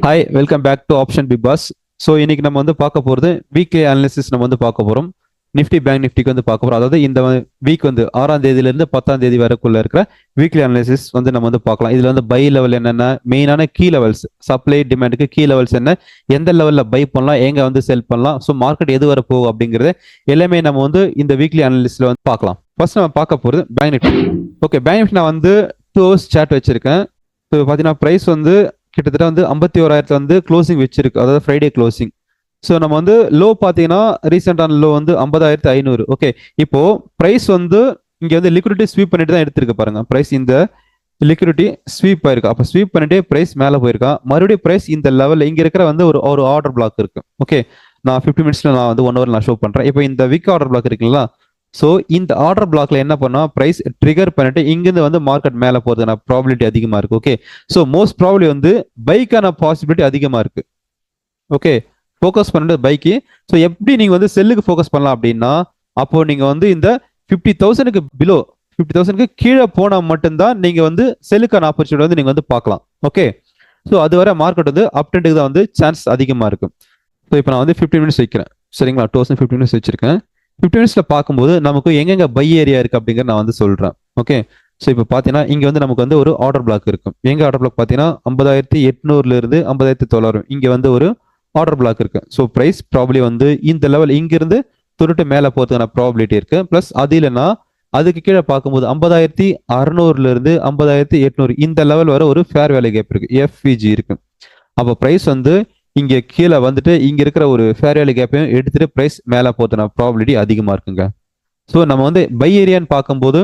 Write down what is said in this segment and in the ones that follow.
Hi, welcome back to option B boss. So இன்னைக்கு நம்ம வந்து பார்க்க போகிறது வீக்லி அனாலிசிஸ். நம்ம வந்து பார்க்க போகிறோம் நிஃப்டி பேங்க் நிஃப்டிக்கு வந்து பார்க்க போகிறோம். அதாவது இந்த வீக் வந்து 6ஆம் தேதியிலேருந்து 10ஆம் தேதி வரைக்குள்ள இருக்கிற வீக்லி அனாலிசிஸ் வந்து நம்ம வந்து பார்க்கலாம். இதில் வந்து பை லெவல் என்னென்ன, மெயினான கீ லெவல்ஸ், சப்ளை டிமாண்டுக்கு கீ லெவல்ஸ் என்ன, எந்த லெவலில் பை பண்ணலாம், எங்கே வந்து செல் பண்ணலாம், ஸோ மார்க்கெட் எது வரை போகும் அப்படிங்கிறது எல்லாமே நம்ம வந்து இந்த வீக்லி அனாலிசிஸில் வந்து பார்க்கலாம். ஃபர்ஸ்ட் நம்ம பார்க்க போகிறது bank Nifty. Okay, bank Nifty நான் வந்து 2 hours சார்ட் வச்சிருக்கேன். ஸோ பார்த்தீங்கன்னா ப்ரைஸ் வந்து கிட்டத்தட்ட வந்து 51,000 வந்து க்ளோசிங் வச்சிருக்கு, அதாவது ஃப்ரைடே க்ளோசிங். ஸோ நம்ம வந்து லோ பார்த்தீங்கன்னா ரீசெண்டான லோ வந்து 50,500. ஓகே, இப்போ ப்ரைஸ் வந்து இங்கே வந்து லிக்விடிட்டி ஸ்வீப் பண்ணிட்டு தான் எடுத்திருக்கு பாருங்க. ப்ரைஸ் இந்த லிக்விடிட்டி ஸ்வீப் ஆயிருக்கு, அப்போ ஸ்வீப் பண்ணிட்டே ப்ரைஸ் மேலே போயிருக்கா. மறுபடியும் ப்ரைஸ் இந்த லெவலில் இங்கே இருக்கிற வந்து ஒரு ஆர்டர் பிளாக் இருக்கு. ஓகே, நான் 50 மினிட்ஸ்ல நான் வந்து 1 hour நான் ஷோ பண்றேன். இப்போ இந்த வீக் ஆர்டர் பிளாக் இருக்குங்களா, ஸோ இந்த ஆர்டர் பிளாக்ல என்ன பண்ணா ப்ரைஸ் ட்ரிகர் பண்ணிட்டு இங்கிருந்து வந்து மார்க்கெட் மேலே போறதுக்கான ப்ராபிலிட்டி அதிகமா இருக்கு. ஓகே, ஸோ மோஸ்ட் ப்ராபப்ளி வந்து பைக்கான பாசிபிலிட்டி அதிகமா இருக்கு. ஓகே, ஃபோக்கஸ் பண்ணிட்டு பைக்கு. ஸோ எப்படி நீங்க வந்து செல்லுக்கு ஃபோக்கஸ் பண்ணலாம் அப்படின்னா, அப்போ நீங்க வந்து இந்த 50,000க்கு பிலோ 50,000க்கு கீழே போனா மட்டும்தான் நீங்க வந்து செல்லுக்கான ஆப்பர்ச்சுனிட்டி வந்து நீங்க வந்து பார்க்கலாம். ஓகே, ஸோ அது வரை மார்க்கெட் வந்து அப் ட்ரெண்டுக்கு தான் வந்து சான்ஸ் அதிகமா இருக்கு. ஸோ இப்போ நான் வந்து 15 மினிட்ஸ் வைக்கிறேன், சரிங்களா? 15 மினிட்ஸ் வச்சிருக்கேன். 15 மினிட்ஸ்ல பார்க்கும்போது நமக்கு எங்கெங்க பை ஏரியா இருக்கு அப்படிங்கிற நான் வந்து சொல்றேன். ஓகே, ஸோ இப்போ பார்த்தீங்கன்னா இங்க வந்து நமக்கு வந்து ஒரு ஆர்டர் பிளாக் இருக்கும். எங்க ஆர்டர் பிளாக் பார்த்தீங்கன்னா 50,800ல இருந்து 50,900 இங்க வந்து ஒரு ஆர்டர் பிளாக் இருக்கு. ஸோ பிரைஸ் ப்ராப்ளி வந்து இந்த லெவல் இங்கிருந்து தொட்டுட்டு மேலே போகிறதுக்கான ப்ராபிலிட்டி இருக்கு. பிளஸ் அது இல்லைன்னா அதுக்கு கீழே பார்க்கும்போது 50,600ல இருந்து 50,800 இந்த லெவல் வர ஒரு ஃபேர் வேல்யூ கேப் இருக்கு, எஃப்விஜி இருக்கு. அப்போ பிரைஸ் வந்து இங்க கீழே வந்துட்டு இங்க இருக்கிற ஒரு ஃபேர் வேல்யூ கேப்பையும் எடுத்துட்டு பிரைஸ் மேலே போகிறதுன ப்ராபிலிட்டி அதிகமா இருக்குங்க. ஸோ நம்ம வந்து பை ஏரியான்னு பார்க்கும்போது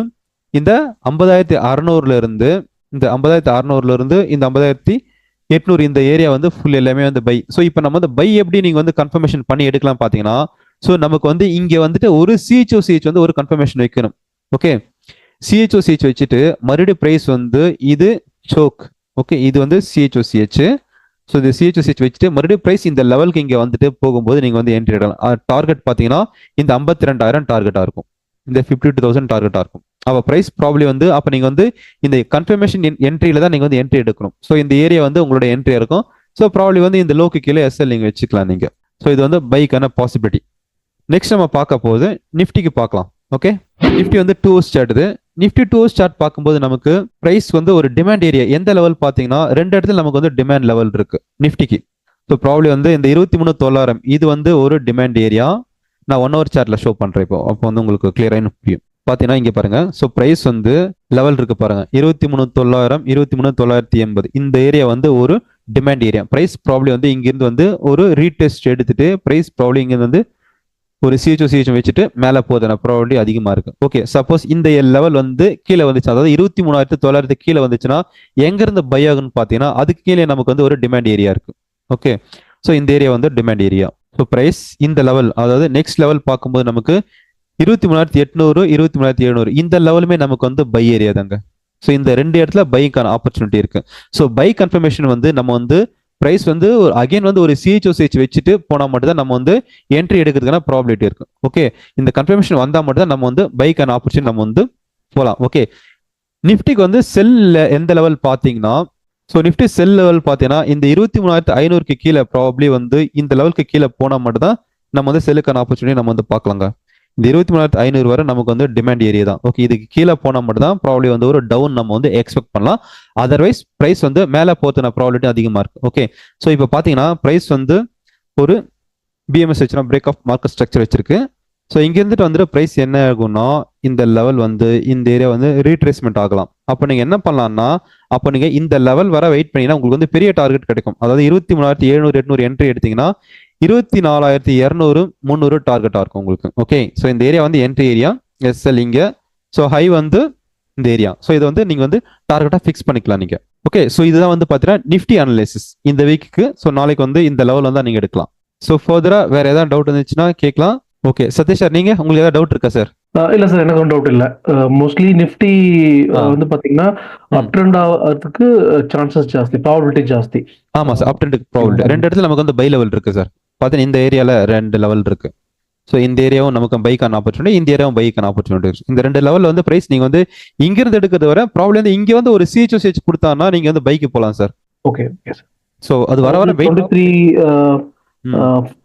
இந்த 50,600ல இருந்து இந்த 50,800 இந்த ஏரியா வந்து ஃபுல் எல்லாமே வந்து பை. ஸோ இப்போ நம்ம வந்து பை எப்படி நீங்க வந்து கன்ஃபர்மேஷன் பண்ணி எடுக்கலாம் பார்த்தீங்கன்னா, ஸோ நமக்கு வந்து இங்க வந்துட்டு ஒரு சிஹெச்ஓசிஹெச் வந்து ஒரு கன்ஃபர்மேஷன் வைக்கணும். ஓகே, சிஹெச்ஓசிஹெச் வச்சுட்டு மறுபடியும் பிரைஸ் வந்து இது சோக். ஓகே, இது வந்து சிஹெச்ஓசிஹெச். ஸோ இந்த சிஹெச்ஓசிஹெச் வச்சுட்டு மறுபடியும் பிரைஸ் இந்த லெவலுக்கு இங்கே வந்துட்டு போகும்போது நீங்கள் வந்து என்ட்ரி இடலாம். டார்கெட் பார்த்தீங்கன்னா இந்த 52,000 டார்கெட்டாக இருக்கும், இந்த 52,000 டார்கெட்டாக இருக்கும். அப்போ பிரைஸ் ப்ராப்ளி வந்து அப்போ நீங்கள் வந்து இந்த கன்ஃபர்மேஷன் என்ட்ரியில தான் நீங்கள் வந்து என்ட்ரி எடுக்கணும். ஸோ இந்த ஏரியா வந்து உங்களோட என்ட்ரி இருக்கும். ஸோ ப்ராப்ளி வந்து இந்த லோக்கு கீழே எஸ்எல் நீங்கள் வச்சுக்கலாம் நீங்கள். ஸோ இது வந்து பைக்கான பாசிபிலிட்டி. நெக்ஸ்ட் நம்ம பார்க்க போகுது நிஃப்டிக்கு பார்க்கலாம். ஓகே, நிஃப்டி வந்து 2 hours chart. Nifty 2 hours chart பார்க்கும்போது நமக்கு பிரைஸ் வந்து ஒரு டிமாண்ட் ஏரியா எந்த லெவல் பார்த்தீங்கன்னா 2 இடத்துல நமக்கு வந்து டிமாண்ட் லெவல் இருக்கு நிஃப்டிக்கு. ஸோ ப்ராப்ளி வந்து இந்த 23,900 இது வந்து ஒரு டிமாண்ட் ஏரியா. நான் 1 hour சார்ட்ல ஷோ பண்றேன் இப்போ, அப்போ வந்து உங்களுக்கு கிளியரா புரியும். பார்த்தீங்கன்னா இங்க பாருங்க, ஸோ பிரைஸ் வந்து லெவல் இருக்கு பாருங்க, 23,900 23,980 இந்த ஏரியா வந்து ஒரு டிமாண்ட் ஏரியா. பிரைஸ் ப்ராப்ளி வந்து இங்கிருந்து வந்து ஒரு ரீடெஸ்ட் எடுத்துட்டு பிரைஸ் ப்ராப்ளி இங்க வந்து ஒரு சிஹெச்ஓசிஹெச் வச்சுட்டு மேலே போதுன ப்ராபபிலிட்டி அதிகமாக இருக்கு. ஓகே, சப்போஸ் இந்த லெவல் வந்து கீழே வந்துச்சு, அதாவது 23,900 கீழே வந்துச்சுன்னா எங்கேருந்து பை ஆகுன்னு பார்த்தீங்கன்னா அதுக்கு கீழே நமக்கு வந்து ஒரு டிமாண்ட் ஏரியா இருக்கு. ஓகே, ஸோ இந்த ஏரியா வந்து டிமாண்ட் ஏரியா. ஸோ பிரைஸ் இந்த லெவல், அதாவது நெக்ஸ்ட் லெவல் பார்க்கும்போது நமக்கு 23,800 23,700 இந்த லெவலுமே நமக்கு வந்து பை ஏரியா தாங்க. ஸோ இந்த 2 இடத்துல பைக்கான ஆப்பர்ச்சுனிட்டி இருக்கு. ஸோ பை கன்ஃபர்மேஷன் வந்து நம்ம வந்து பிரைஸ் வந்து அகைன் வந்து ஒரு சிஹெச்ஓசிஹெச் வச்சுட்டு போனால் மட்டும் தான் நம்ம வந்து என்ட்ரி எடுக்கிறதுக்கான ப்ராபிலிட்டி இருக்கு. ஓகே, இந்த கன்ஃபர்மேஷன் வந்தால் மட்டும் தான் நம்ம வந்து பைக்கான ஆப்பர்ச்சுனிட்டி நம்ம வந்து போகலாம். ஓகே, நிஃப்டிக்கு வந்து செல் எந்த லெவல் பார்த்தீங்கன்னா, ஸோ நிஃப்டி செல் லெவல் பார்த்தீங்கன்னா இந்த 23,500க்கு கீழே ப்ராபப்ளி வந்து இந்த லெவலுக்கு கீழே போனால் மட்டும் தான் நம்ம வந்து செல்லுக்கான ஆப்பர்ச்சுனிட்டி நம்ம வந்து பார்க்கலாங்க. இந்த 23,500 வரை நமக்கு வந்து டிமாண்ட் ஏரியா தான். ஓகே, இதுக்கு கீழே போனால் மட்டும் தான் ப்ராப்ளி வந்து ஒரு டவுன் நம்ம வந்து எக்ஸ்பெக்ட் பண்ணலாம். அதர்வைஸ் பிரைஸ் வந்து மேலே போகிறதுன ப்ராபிலிட்டி அதிகமாக இருக்கு. ஓகே, ஸோ இப்போ பார்த்தீங்கன்னா பிரைஸ் வந்து ஒரு பிஎம்எஸ் வச்சுனா பிரேக் ஆஃப் மார்க்கெட் ஸ்ட்ரக்சர் வச்சிருக்கு. ஸோ இங்கேருந்துட்டு வந்துட்டு பிரைஸ் என்ன ஆகும்னா இந்த லெவல் வந்து இந்த ஏரியா வந்து ரீட்ரேஸ்மெண்ட் ஆகலாம். அப்போ நீங்கள் என்ன பண்ணலாம்னா, அப்போ நீங்கள் இந்த லெவல் வர வெயிட் பண்ணீங்கன்னா உங்களுக்கு வந்து பெரிய டார்கெட் கிடைக்கும். அதாவது 23,700 800 என்ட்ரி எடுத்தீங்கன்னா 24,200 300 டார்கெட்டாக இருக்கும் உங்களுக்கு. ஓகே, ஸோ இந்த ஏரியா வந்து என்ட்ரி ஏரியா எஸ்எல் இங்கே. ஸோ ஹை வந்து இந்த ஏரியா. ஸோ இதை வந்து நீங்கள் வந்து டார்கெட்டாக ஃபிக்ஸ் பண்ணிக்கலாம் நீங்கள். ஓகே, ஸோ இதுதான் வந்து பார்த்தீங்கன்னா நிஃப்டி அனலைசிஸ் இந்த வீக்குக்கு. ஸோ நாளைக்கு வந்து இந்த லெவல் வந்து நீங்கள் எடுக்கலாம். ஸோ ஃபர்தராக வேற ஏதாவது டவுட் இருந்துச்சுன்னா கேட்கலாம். ஓகே, சதீஷ் சார், நீங்க உங்களுக்கு ஏதாவது டவுட் இருக்கா சார்? இல்ல சார், எனக்கு ஒன்றும் டவுட் இல்ல. மோஸ்ட்லி நிஃப்டி வந்து பாத்தீங்கன்னா அப் ட்ரெண்ட் ஆகிறதுக்கு சான்சஸ் ஜாஸ்தி, ப்ராபபிலிட்டி ஜாஸ்தி. ஆமா சார், அப் ட்ரெண்ட் ப்ராபபிலிட்டி 2 இடத்துல நமக்கு வந்து பை லெவல் இருக்கு சார். பார்த்தீங்கன்னா இந்த ஏரியால 2 லெவல் இருக்கு. ஸோ இந்த ஏரியாவும் நமக்கு பைக்கான ஆப்பர்ச்சுனிட்டி, இந்த ஏரியாவும் பைக்கான ஆப்பர்ச்சுனிட்டி இருக்கு. இந்த 2 லெவலில் வந்து பிரைஸ் நீங்க வந்து இங்கிருந்து எடுக்கிறது வர ப்ராப்ளம் வந்து இங்க வந்து ஒரு சிஹெச்ஓசிஹெச் கொடுத்தாங்கன்னா நீங்க வந்து பைக்கு போகலாம் sir. Okay, okay sir. So அது வர வர வெயிட் 23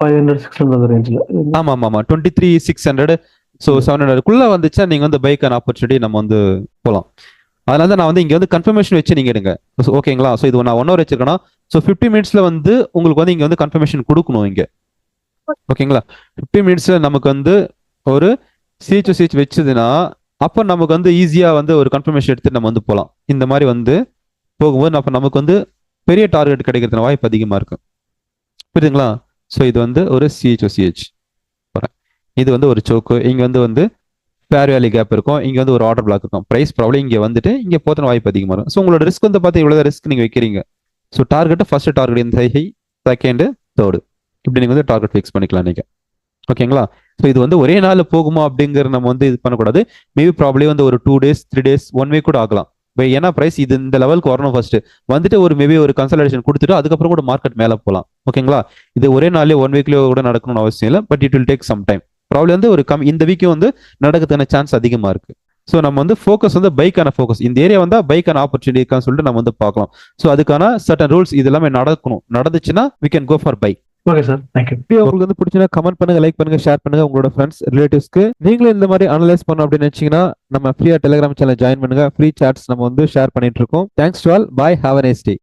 500 600 ரேஞ்சில். ஆமா ஆமா ஆமா 23,600 ஸோ 700க்குள்ள வந்துச்சா நீங்க வந்து பைக்கான ஆப்பர்ச்சுனிட்டி நம்ம வந்து போகலாம். அதனால தான் நான் வந்து இங்க வந்து கன்ஃபர்மேஷன் வச்சு நீங்க எடுங்க. ஓகேங்களா? ஸோ இது நான் 1 hour வச்சிருக்கேன்னா ஸோ 50 மினிட்ஸ்ல வந்து உங்களுக்கு வந்து இங்க வந்து கன்ஃபர்மேஷன் கொடுக்கணும் இங்க. ஓகேங்களா? 50 மினிட்ஸ்ல நமக்கு வந்து ஒரு சிஹெச் வச்சதுன்னா அப்போ நமக்கு வந்து ஈஸியா வந்து ஒரு கன்ஃபர்மேஷன் எடுத்து நம்ம வந்து போகலாம். இந்த மாதிரி வந்து போகும்போது அப்போ நமக்கு வந்து பெரிய டார்கெட் கிடைக்கிறதுன வாய்ப்பு அதிகமா இருக்கு. புரியுதுங்களா? ஸோ இது வந்து ஒரு சிஹெச் இது வந்து ஒரு சோக்கு. இங்க வந்து ஃபேர் வேல்யூ கேப் இருக்கும். இங்க வந்து ஒரு ஆர்டர் பிளாக் இருக்கும். பிரைஸ் ப்ராப்ளம் இங்க வந்துட்டு இங்க போத்தின வாய்ப்பு அதிகமா இருக்கும். ஸோ உங்களோட ரிஸ்க் வந்து பார்த்து இவ்வளவு ரிஸ்க் நீங்க வைக்கிறீங்க. ஸோ டார்கெட் ஃபர்ஸ்ட் டார்கெட் இந்த ஹை, செகண்ட், தேர்டு இப்படி நீங்க வந்து டார்கெட் ஃபிக்ஸ் பண்ணிக்கலாம் நீங்க. ஓகேங்களா? ஸோ இது வந்து ஒரே நாள் போகுமா அப்படிங்கிற நம்ம வந்து இது பண்ணக்கூடாது. மேபி ப்ராப்ளம் வந்து ஒரு 2 days 3 days 1 week கூட ஆகலாம். ஏன்னா பிரைஸ் இது இந்த லெவலுக்கு வரணும் ஃபர்ஸ்ட் வந்துட்டு ஒரு மேபி ஒரு கன்சல்டேஷன் கொடுத்துட்டு அதுக்கப்புறம் கூட மார்க்கெட் மேலே போகலாம். ஓகேங்களா? இது ஒரே நாள்லயே 1 weekலயோ கூட நடக்கணும்னு அவசியம் இல்லை. But it will take some time. Problem வந்து ஒரு இந்த வீக்கும் வந்து நடக்கிறதுக்கான சான்ஸ் அதிகமா இருக்கு. ஸோ நம்ம வந்து ஃபோக்கஸ் வந்து பைக்கான ஃபோக்கஸ் இந்த ஏரியா வந்தா பைக்கான ஆப்பர்ச்சுனிட்டி இருக்கான்னு சொல்லிட்டு நம்ம வந்து பார்க்கலாம். ஸோ அதுக்கான சர்டன் ரூல்ஸ் இது எல்லாமே நடக்கணும். நடந்துச்சுன்னா we can go for buy. Okay sir, thank you. உங்களுக்கு வந்து பிடிச்சினா கமெண்ட் பண்ணுங்க, லைக் பண்ணுங்க, ஷேர் பண்ணுங்க உங்களோட ஃப்ரெண்ட்ஸ் ரிலேட்டிவ்ஸ்க்கு. நீங்களும் இந்த மாதிரி அனலைஸ் பண்ணணும் அப்படின்னு நினைச்சீங்கன்னா நம்ம ஃப்ரீயா டெலிகிராம் சேனல் ஜாயின் பண்ணுங்க. ஃப்ரீ சாட்ஸ் நம்ம வந்து ஷேர் பண்ணிட்டு இருக்கோம். Thanks to all. Bye. Have a nice day.